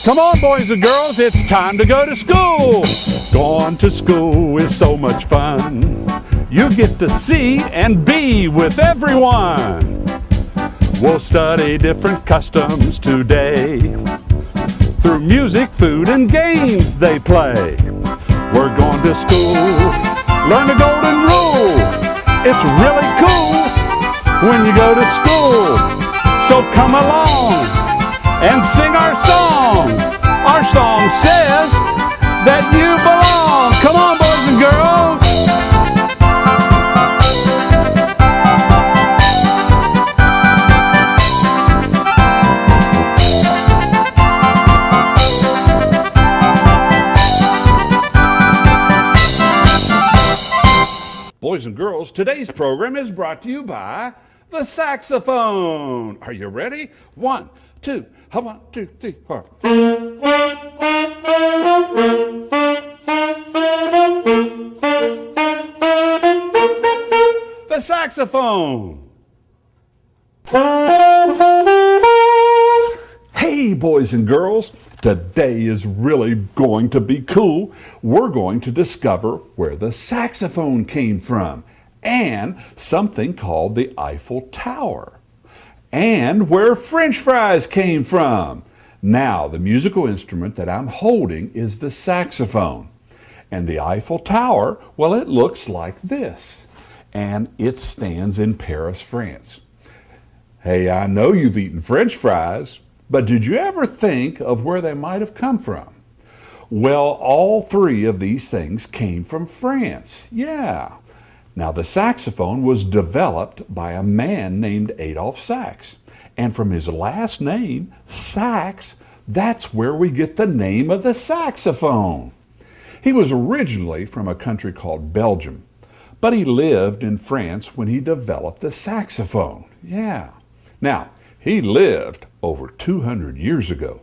Come on, boys and girls, it's time to go to school. Going to school is so much fun. You get to see and be with everyone. We'll study different customs today. Through music, food, and games they play. We're going to school, learn the golden rule. It's really cool when you go to school. So come along and sing our song. Our song says that you belong. Come on, boys and girls. Boys and girls, today's program is brought to you by the saxophone. Are you ready? 1, 2, 1, 2, 3, 4. The saxophone. Hey, boys and girls, today is really going to be cool. We're going to discover where the saxophone came from and something called the Eiffel Tower and where French fries came from. Now, the musical instrument that I'm holding is the saxophone. And the Eiffel Tower, well, it looks like this. And it stands in Paris, France. Hey, I know you've eaten French fries, but did you ever think of where they might have come from? Well, all three of these things came from France. Yeah. Now, the saxophone was developed by a man named Adolphe Sax. And from his last name, Sax, that's where we get the name of the saxophone. He was originally from a country called Belgium, but he lived in France when he developed the saxophone. Yeah. Now, he lived over 200 years ago.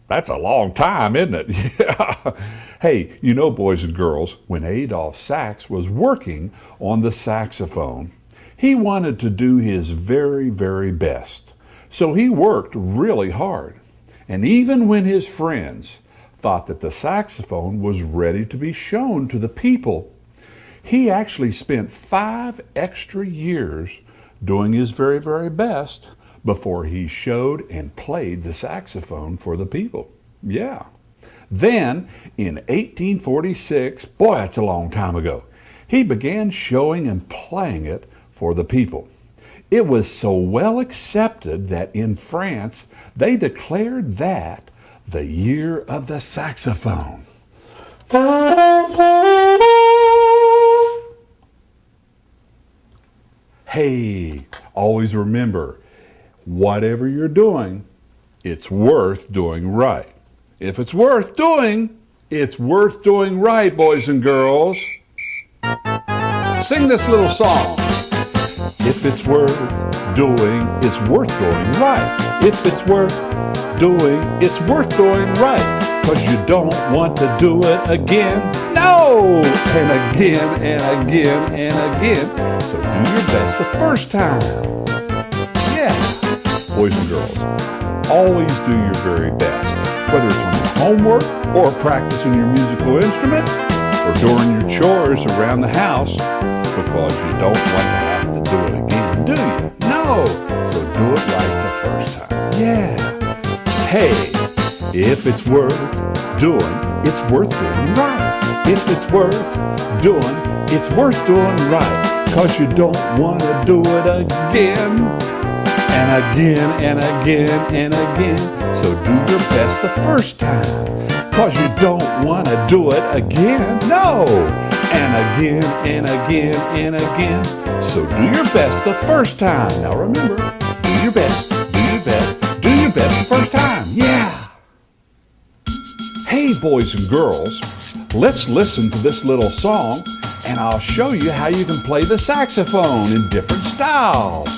That's a long time, isn't it? Yeah. Hey, you know, boys and girls, when Adolphe Sax was working on the saxophone, he wanted to do his very, very best. So he worked really hard. And even when his friends thought that the saxophone was ready to be shown to the people, he actually spent 5 extra years doing his very, very best before he showed and played the saxophone for the people. Yeah. Then, in 1846, boy, that's a long time ago, he began showing and playing it for the people. It was so well accepted that in France, they declared that the year of the saxophone. Hey, always remember, whatever you're doing, it's worth doing right. If it's worth doing, it's worth doing right, boys and girls. Sing this little song. If it's worth doing, it's worth doing right. If it's worth doing, it's worth doing right. 'Cause you don't want to do it again. No! And again, and again, and again. So do your best the first time. Yeah. Boys and girls, always do your very best. Whether it's on your homework or practicing your musical instrument or doing your chores around the house, because you don't want to have to do it again, do you? No! So do it right the first time. Yeah. Hey, if it's worth doing, it's worth doing right. If it's worth doing, it's worth doing right. 'Cause you don't want to do it again. And again, and again, and again. So do your best the first time. 'Cause you don't want to do it again. No! And again, and again, and again. So do your best the first time. Now remember, do your best, do your best, do your best the first time. Yeah! Hey, boys and girls, let's listen to this little song, and I'll show you how you can play the saxophone in different styles.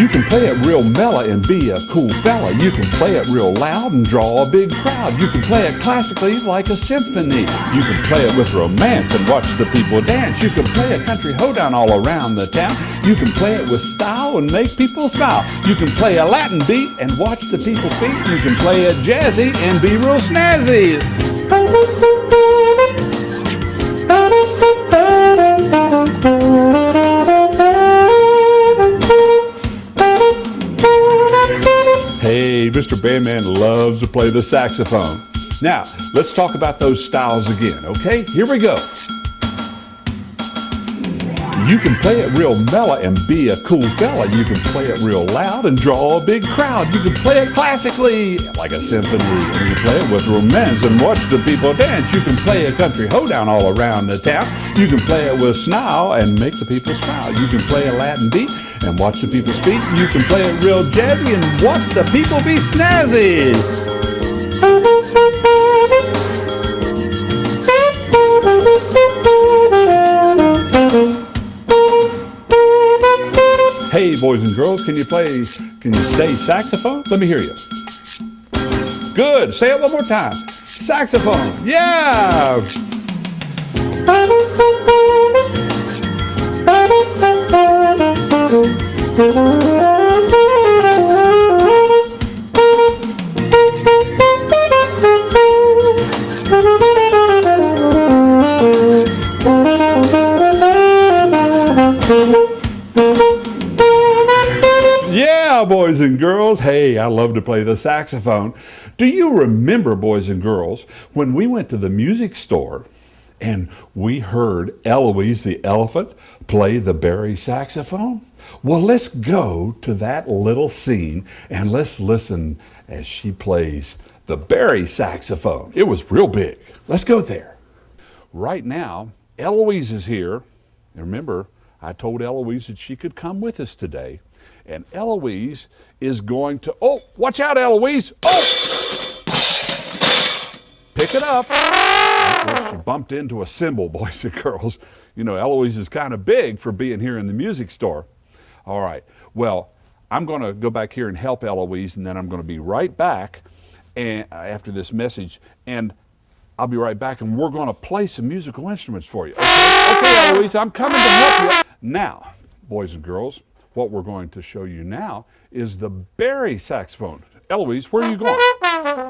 You can play it real mellow and be a cool fella. You can play it real loud and draw a big crowd. You can play it classically like a symphony. You can play it with romance and watch the people dance. You can play a country hoedown all around the town. You can play it with style and make people smile. You can play a Latin beat and watch the people speak. You can play it jazzy and be real snazzy. Hey, Mr. Bandman loves to play the saxophone. Now, let's talk about those styles again, okay? Here we go. You can play it real mellow and be a cool fella. You can play it real loud and draw a big crowd. You can play it classically like a symphony. And you can play it with romance and watch the people dance. You can play a country hoedown all around the town. You can play it with snarl and make the people smile. You can play a Latin beat and watch the people speak. You can play it real jazzy and watch the people be snazzy. Hey, boys and girls, can you say saxophone? Let me hear you. Good, say it one more time. Saxophone, yeah! Yeah, boys and girls. Hey, I love to play the saxophone. Do you remember, boys and girls, when we went to the music store and we heard Eloise the elephant play the Barry saxophone? Well, let's go to that little scene and let's listen as she plays the Barry saxophone. It was real big. Let's go there. Right now, Eloise is here. And remember, I told Eloise that she could come with us today. And Eloise is going to, oh, watch out, Eloise. Oh! Pick it up. Well, she bumped into a cymbal, boys and girls. You know, Eloise is kind of big for being here in the music store. All right, well, I'm going to go back here and help Eloise, and then I'm going to be right back and after this message. And I'll be right back, and we're going to play some musical instruments for you. Okay, Eloise, I'm coming to help you. Now, boys and girls, what we're going to show you now is the Barry saxophone. Eloise, where are you going?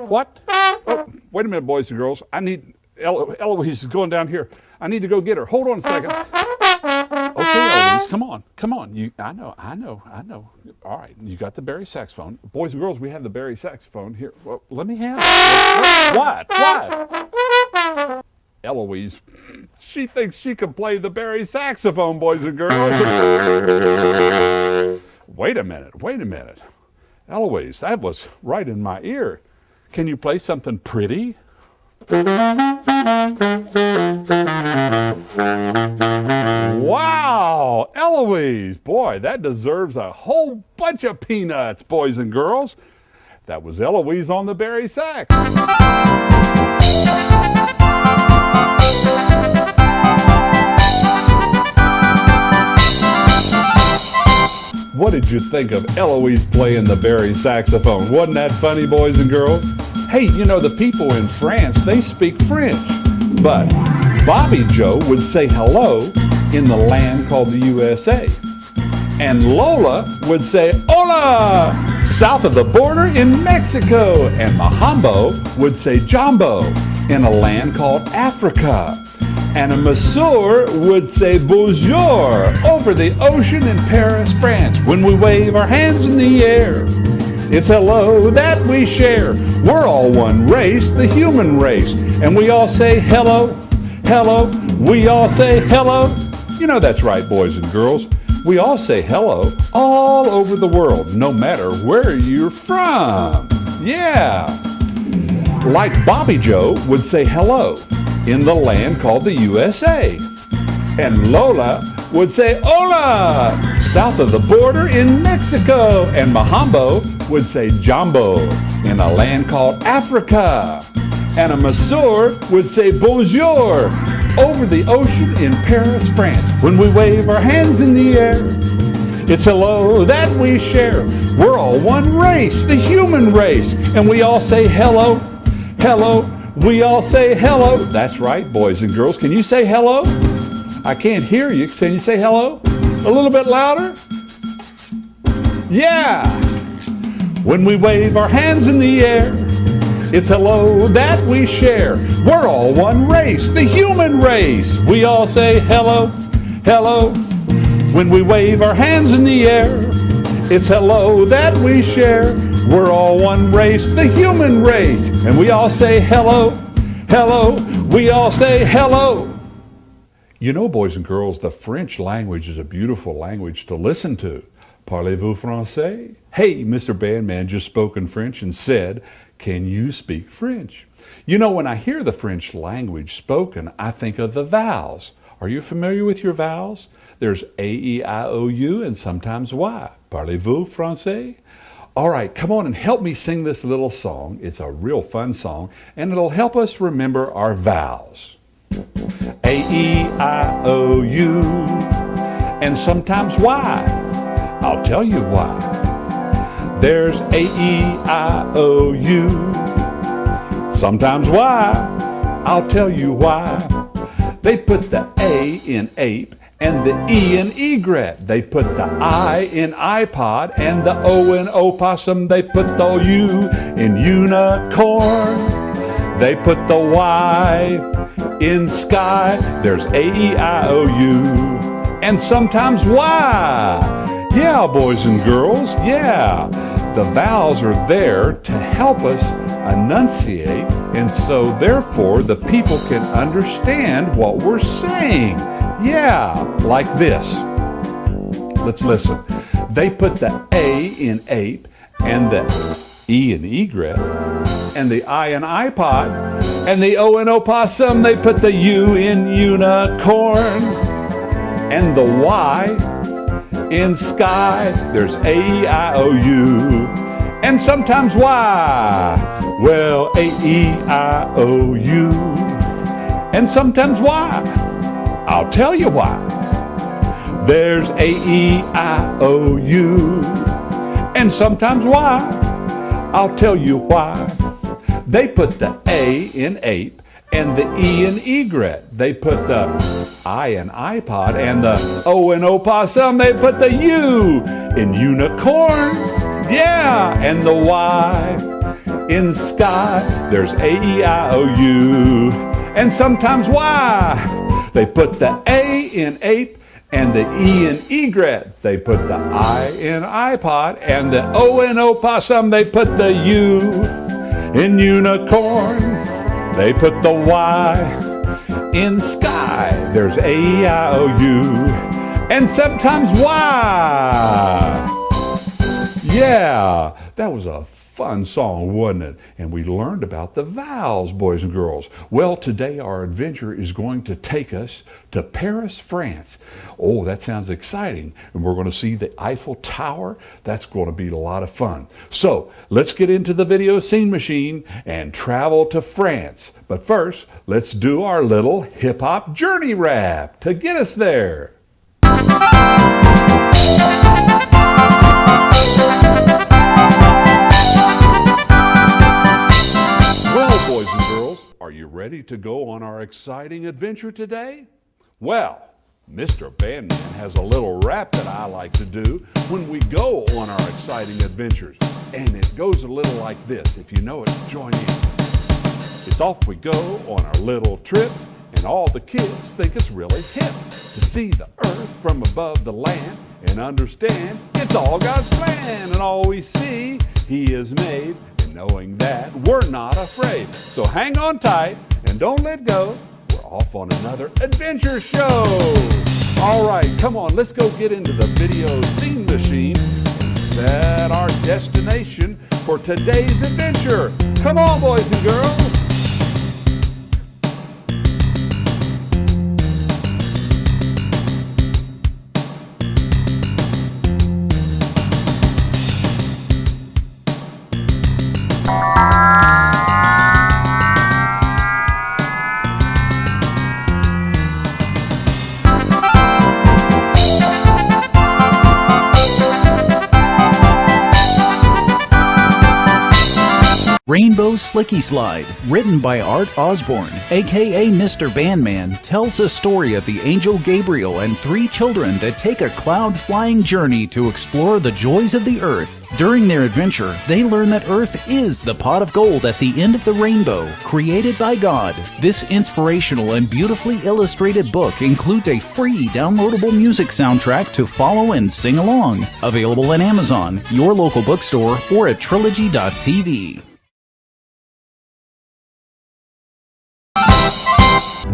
What? Oh, wait a minute, boys and girls. I need, Eloise is going down here. I need to go get her. Hold on a second. Okay, Eloise, come on. I know. All right, you got the Barry saxophone. Boys and girls, we have the Barry saxophone here. Well, let me have it. What? Eloise, she thinks she can play the Barry saxophone, boys and girls. Wait a minute. Eloise, that was right in my ear. Can you play something pretty? Wow, Eloise, boy, that deserves a whole bunch of peanuts, boys and girls. That was Eloise on the Barry sax. What did you think of Eloise playing the Barry saxophone? Wasn't that funny, boys and girls? Hey, you know, the people in France, they speak French. But Bobby Joe would say hello in the land called the USA. And Lola would say hola south of the border in Mexico. And Mahambo would say jumbo in a land called Africa. And a masseur would say bonjour over the ocean in Paris, France, when we wave our hands in the air. It's hello that we share. We're all one race, the human race. And we all say hello, hello. We all say hello. You know that's right, boys and girls. We all say hello all over the world, no matter where you're from. Yeah. Like Bobby Joe would say hello in the land called the USA. And Lola would say hola south of the border in Mexico. And Mahambo would say jumbo in a land called Africa. And a masseur would say bonjour over the ocean in Paris, France, when we wave our hands in the air. It's hello that we share. We're all one race, the human race. And we all say hello, hello. We all say hello. That's right, boys and girls. Can you say hello? I can't hear you. Can you say hello? A little bit louder? Yeah. When we wave our hands in the air, it's hello that we share. We're all one race, the human race. We all say hello, hello. When we wave our hands in the air, it's hello that we share. We're all one race, the human race. And we all say hello, hello. We all say hello. You know, boys and girls, the French language is a beautiful language to listen to. Parlez-vous français? Hey, Mr. Bandman just spoke in French and said, can you speak French? You know, when I hear the French language spoken, I think of the vowels. Are you familiar with your vowels? There's A, E, I, O, U, and sometimes Y. Parlez-vous français? All right, come on and help me sing this little song. It's a real fun song, and it'll help us remember our vowels. A, E, I, O, U, and sometimes Y. I'll tell you why. There's A, E, I, O, U. Sometimes Y. I'll tell you why. They put the A in ape and the E in egret. They put the I in iPod and the O in opossum. They put the U in unicorn. They put the Y in sky. There's A, E, I, O, U. And sometimes Y. Yeah, boys and girls, yeah. The vowels are there to help us enunciate, and so therefore the people can understand what we're saying. Yeah, like this. Let's listen. They put the A in ape and the E in egret and the I in iPod and the O in opossum. They put the U in unicorn and the Y in sky. There's A, E, I, O, U, and sometimes Y. Well, A, E, I, O, U, and sometimes Y. I'll tell you why. There's A, E, I, O, U, and sometimes Y. I'll tell you why. They put the A in ape and the E in egret. They put the I in iPod and the O in opossum. They put the U in unicorn. Yeah, and the Y in sky. There's A, E, I, O, U, and sometimes Y. They put the A in ape and the E in egret. They put the I in iPod and the O in opossum. They put the U in unicorn. They put the Y in sky. There's A, E, I, O, U, and sometimes Y. Yeah, that was a fun song, wasn't it? And we learned about the vowels, boys and girls. Well, today our adventure is going to take us to Paris, France. Oh, that sounds exciting. And we're going to see the Eiffel Tower. That's going to be a lot of fun. So let's get into the video scene machine and travel to France. But first, let's do our little hip-hop journey rap to get us there. Boys and girls, are you ready to go on our exciting adventure today? Well, Mr. Bandman has a little rap that I like to do when we go on our exciting adventures. And it goes a little like this. If you know it, join in. It's off we go on our little trip, and all the kids think it's really hip to see the earth from above the land and understand it's all God's plan, and all we see He has made. Knowing that we're not afraid. So hang on tight and don't let go. We're off on another adventure show. All right, come on, let's go get into the video scene machine and set our destination for today's adventure. Come on, boys and girls. Rainbow Slicky Slide, written by Art Osborne, aka Mr. Bandman, tells the story of the angel Gabriel and 3 children that take a cloud-flying journey to explore the joys of the earth. During their adventure, they learn that Earth is the pot of gold at the end of the rainbow, created by God. This inspirational and beautifully illustrated book includes a free downloadable music soundtrack to follow and sing along. Available on Amazon, your local bookstore, or at trilogy.tv.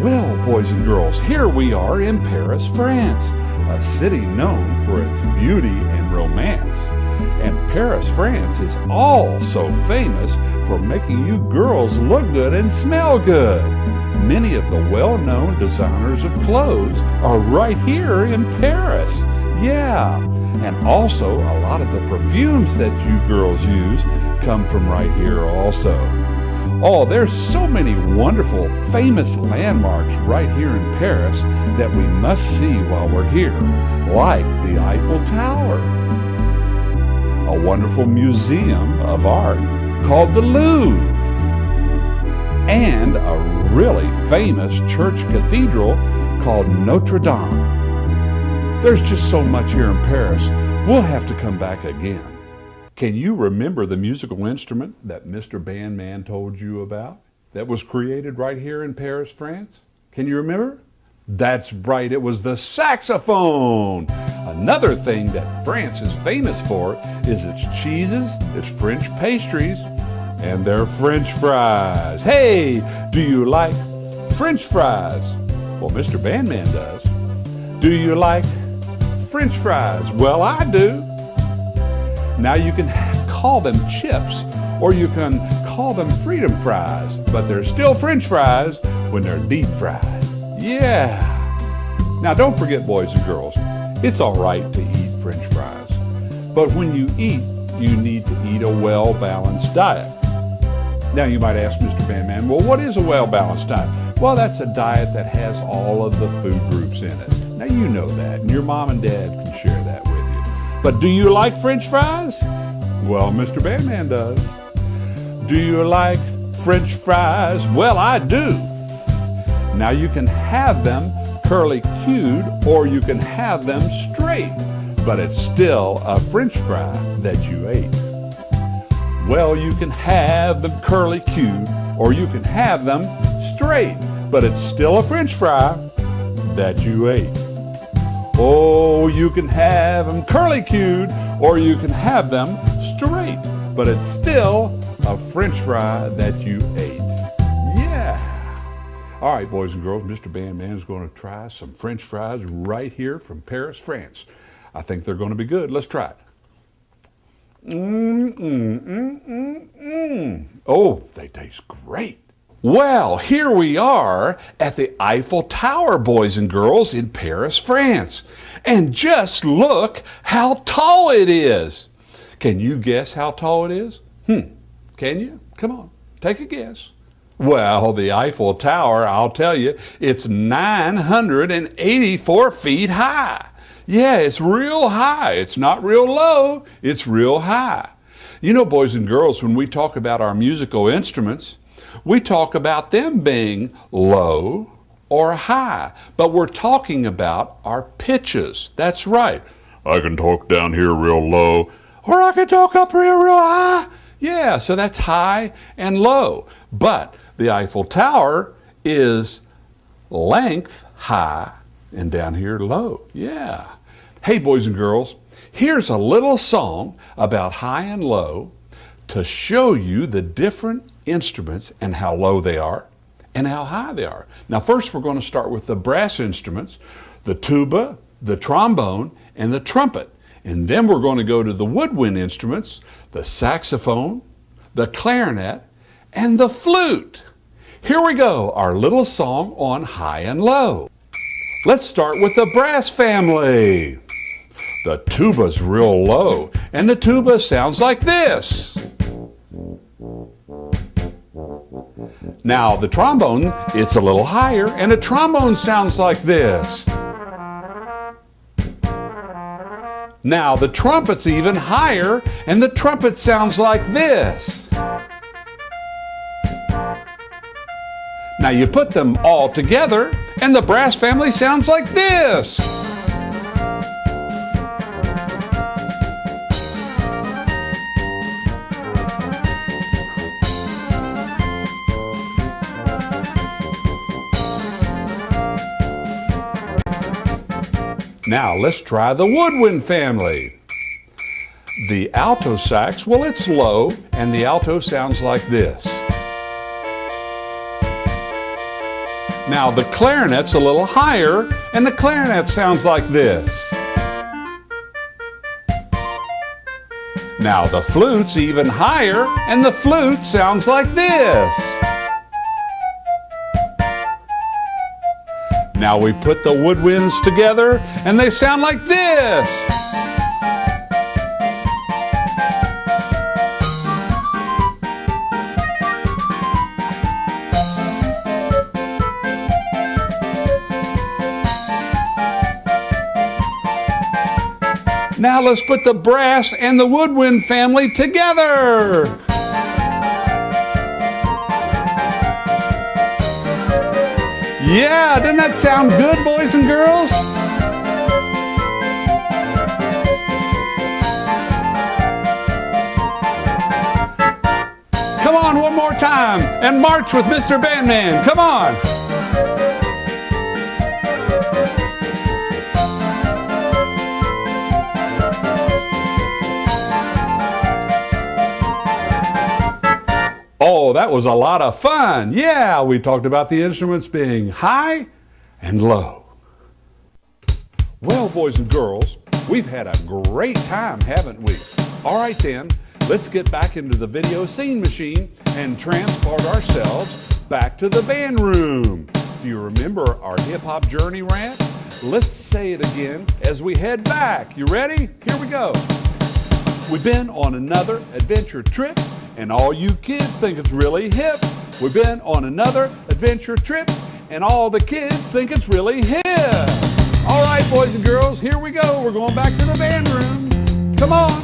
Well, boys and girls, here we are in Paris, France, a city known for its beauty and romance. And Paris, France is also famous for making you girls look good and smell good. Many of the well-known designers of clothes are right here in Paris. Yeah, and also a lot of the perfumes that you girls use come from right here also. Oh, there's so many wonderful, famous landmarks right here in Paris that we must see while we're here, like the Eiffel Tower, a wonderful museum of art called the Louvre, and a really famous church cathedral called Notre Dame. There's just so much here in Paris, we'll have to come back again. Can you remember the musical instrument that Mr. Bandman told you about that was created right here in Paris, France? Can you remember? That's right, it was the saxophone. Another thing that France is famous for is its cheeses, its French pastries, and their French fries. Hey, do you like French fries? Well, Mr. Bandman does. Do you like French fries? Well, I do. Now you can call them chips, or you can call them freedom fries, but they're still French fries when they're deep fried. Yeah. Now don't forget, boys and girls, it's all right to eat French fries, but when you eat, you need to eat a well-balanced diet. Now you might ask Mr. Bandman, well, what is a well-balanced diet? Well, that's a diet that has all of the food groups in it. Now you know that, and your mom and dad can share that with you. But do you like French fries? Well, Mr. Bandman does. Do you like French fries? Well, I do. Now you can have them curly-cued or you can have them straight, but it's still a French fry that you ate. Well, you can have them curly-cued or you can have them straight, but it's still a French fry that you ate. Oh, you can have them curly-cued or you can have them straight, but it's still a French fry that you ate. Yeah. All right, boys and girls, Mr. Bandman is going to try some French fries right here from Paris, France. I think they're going to be good. Let's try it. Oh, they taste great. Well, here we are at the Eiffel Tower, boys and girls, in Paris, France. And just look how tall it is. Can you guess how tall it is? Can you? Come on, take a guess. Well, the Eiffel Tower, I'll tell you, it's 984 feet high. Yeah, it's real high. It's not real low, it's real high. You know, boys and girls, when we talk about our musical instruments, we talk about them being low or high, but we're talking about our pitches. That's right. I can talk down here real low, or I can talk up here real high. Yeah, so that's high and low. But the Eiffel Tower is length high and down here low. Yeah. Hey, boys and girls, here's a little song about high and low to show you the different instruments and how low they are and how high they are. Now first we're going to start with the brass instruments, the tuba, the trombone, and the trumpet. And then we're going to go to the woodwind instruments, the saxophone, the clarinet, and the flute. Here we go, our little song on high and low. Let's start with the brass family. The tuba's real low, and the tuba sounds like this. Now the trombone, it's a little higher, and the trombone sounds like this. Now the trumpet's even higher, and the trumpet sounds like this. Now you put them all together, and the brass family sounds like this. Now let's try the woodwind family. The alto sax, well, it's low, and the alto sounds like this. Now the clarinet's a little higher, and the clarinet sounds like this. Now the flute's even higher, and the flute sounds like this. Now we put the woodwinds together, and they sound like this. Now let's put the brass and the woodwind family together. Yeah, doesn't that sound good, boys and girls? Come on, one more time, and march with Mr. Bandman. Come on. Oh, that was a lot of fun. Yeah, we talked about the instruments being high and low. Well, boys and girls, we've had a great time, haven't we? All right then, let's get back into the video scene machine and transport ourselves back to the band room. Do you remember our hip-hop journey rant? Let's say it again as we head back. You ready? Here we go. We've been on another adventure trip, and all you kids think it's really hip. We've been on another adventure trip, and all the kids think it's really hip. All right, boys and girls, here we go. We're going back to the band room. Come on.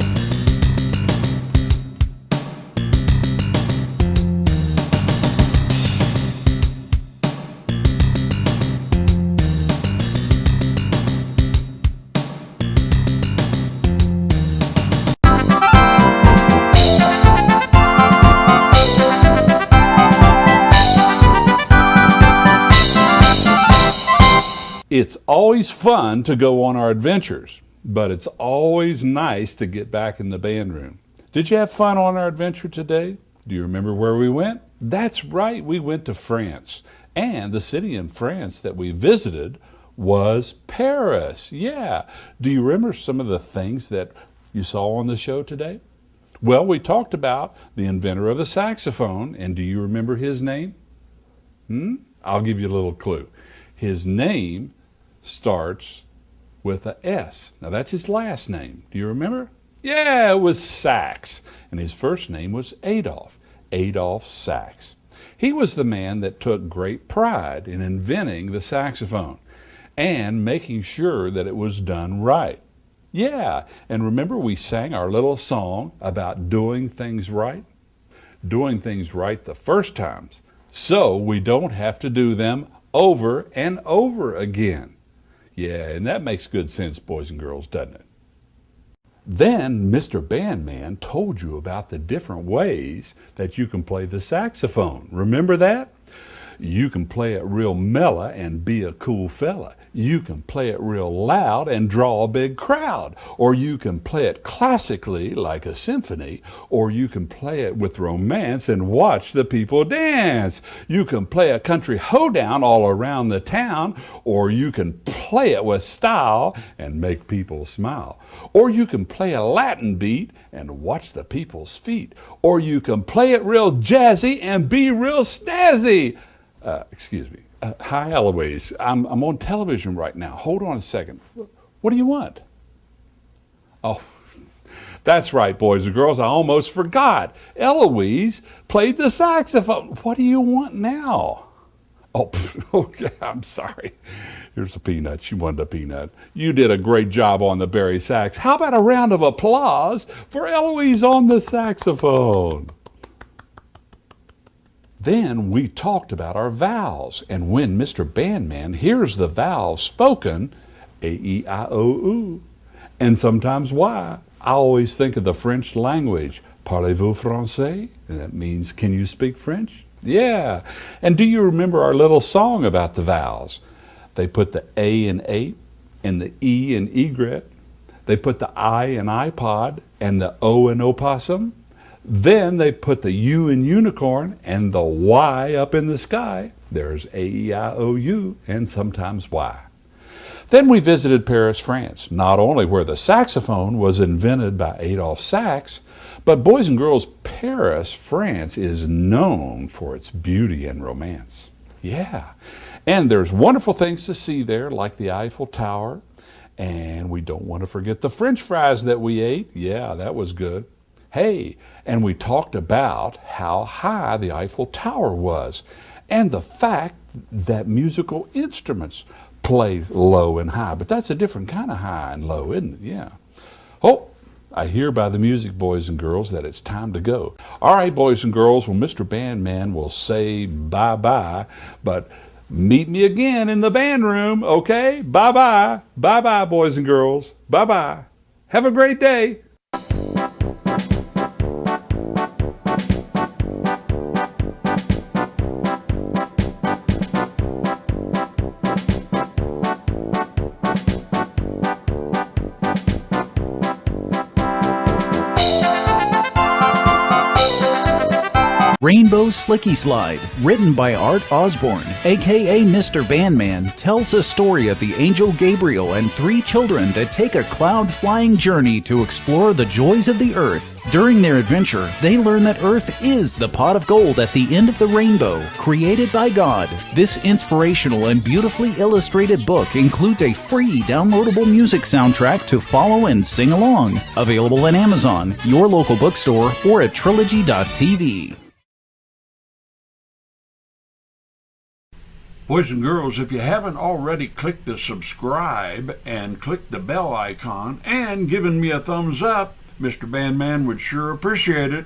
It's always fun to go on our adventures, but it's always nice to get back in the band room. Did you have fun on our adventure today? Do you remember where we went? That's right, we went to France. And the city in France that we visited was Paris. Yeah. Do you remember some of the things that you saw on the show today? Well, we talked about the inventor of the saxophone, and do you remember his name? I'll give you a little clue. His name starts with a S. Now that's his last name. Do you remember? Yeah, it was Sax. And his first name was Adolf Sax. He was the man that took great pride in inventing the saxophone and making sure that it was done right. Yeah, and remember we sang our little song about doing things right? Doing things right the first times, so we don't have to do them over and over again. Yeah, and that makes good sense, boys and girls, doesn't it? Then Mr. Bandman told you about the different ways that you can play the saxophone. Remember that? You can play it real mellow and be a cool fella. You can play it real loud and draw a big crowd. Or you can play it classically like a symphony. Or you can play it with romance and watch the people dance. You can play a country hoedown all around the town. Or you can play it with style and make people smile. Or you can play a Latin beat and watch the people's feet. Or you can play it real jazzy and be real snazzy. Excuse me. Hi, Eloise. I'm on television right now. Hold on a second. What do you want? Oh, that's right, boys and girls. I almost forgot. Eloise played the saxophone. What do you want now? Oh, okay. I'm sorry. Here's a peanut. She wanted a peanut. You did a great job on the Barry sax. How about a round of applause for Eloise on the saxophone? Then we talked about our vowels, and when Mr. Bandman hears the vowels spoken, A-E-I-O-U, and sometimes Y, I always think of the French language. Parlez-vous français? And that means, can you speak French? Yeah. And do you remember our little song about the vowels? They put the A in ape and the E in egret. They put the I in iPod and the O in opossum. Then they put the U in unicorn and the Y up in the sky. There's A-E-I-O-U and sometimes Y. Then we visited Paris, France, not only where the saxophone was invented by Adolphe Sax, but boys and girls, Paris, France is known for its beauty and romance. Yeah, and there's wonderful things to see there, like the Eiffel Tower, and we don't want to forget the French fries that we ate. Yeah, that was good. Hey, and we talked about how high the Eiffel Tower was, and the fact that musical instruments play low and high, but that's a different kind of high and low, isn't it? Yeah. Oh, I hear by the music, boys and girls, that it's time to go. All right, boys and girls, well, Mr. Bandman will say bye-bye, but meet me again in the band room, okay? Bye-bye. Bye-bye, boys and girls. Bye-bye. Have a great day. Rainbow Slicky Slide, written by Art Osborne, aka Mr. Bandman, tells a story of the angel Gabriel and 3 children that take a cloud-flying journey to explore the joys of the earth. During their adventure, they learn that Earth is the pot of gold at the end of the rainbow, created by God. This inspirational and beautifully illustrated book includes a free downloadable music soundtrack to follow and sing along. Available on Amazon, your local bookstore, or at trilogy.tv. Boys and girls, if you haven't already clicked the subscribe and clicked the bell icon and given me a thumbs up, Mr. Bandman would sure appreciate it.